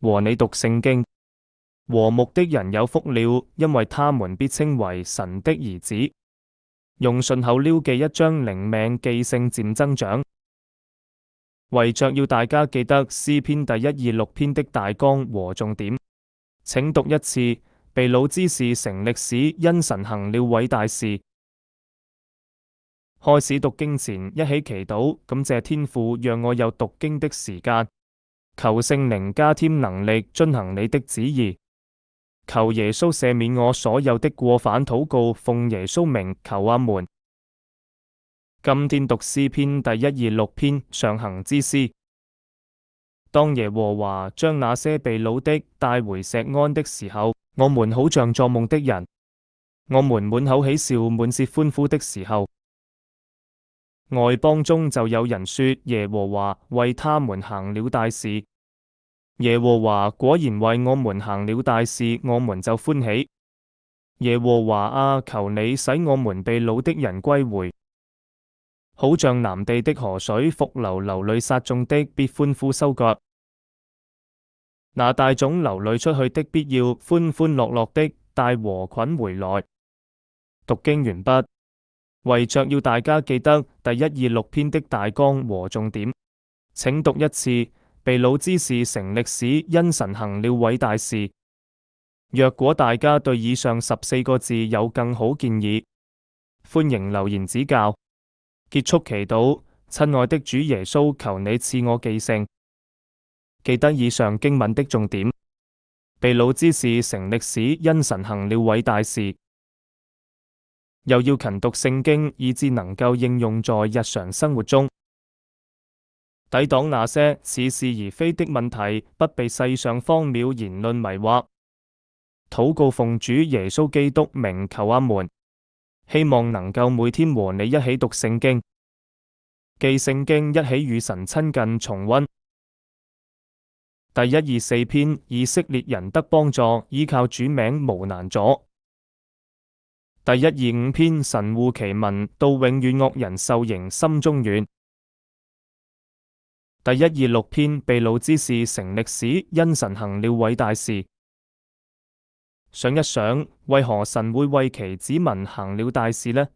和你讀聖經。和睦的人有福了，因為他們必稱為神的兒子。用順口溜記一張靈命記性漸增長。為着要大家記得詩篇第126篇的大綱和重點，請讀一次。被擄之事成歷史，因神行了偉大事。開始讀經前，一起祈禱，感謝天父讓我有讀經的時間，求聖靈加添能力遵行你的旨意，求耶穌赦免我所有的過犯。禱告奉耶穌名求，阿門。今天讀詩篇第126篇上行之詩。當耶和華將那些被擄的帶回錫安的時候，我們好像作夢的人，我們滿口喜笑，滿舌歡呼的時候，外邦中就有人說耶和華為他們行了大事。耶和華果然為我們行了大事，我們就歡喜。耶和華啊，求你使我們被擄的人歸回，好像南地的河水復流，流淚撒種的必歡呼收割。那帶種流淚出去的必要歡歡樂樂的帶禾捆回來。讀經完畢。為着要大家記得第126篇的大綱和重點，請讀一次。被擄之事成歷史，因神行了偉大事。若果大家對以上14個字有更好建議，歡迎留言指教。結束祈禱。親愛的主耶穌，求你賜我記性，記得以上經文的重點。被擄之事成歷史，因神行了偉大事。又要勤讀聖經，以致能夠應用在日常生活中，抵擋那些似是而非的問題，不被世上荒謬言論迷惑。禱告奉主耶穌基督名求，阿門。希望能夠每天和你一起讀聖經、記聖經，一起與神親近重溫。第124篇，以色列人得幫助，依靠主名無難阻。第125篇，神護其民，到永遠惡人受刑，心中軟。第126篇，被擄之事成歷史，因神行了偉大事。想一想，為何神會為其子民行了大事呢？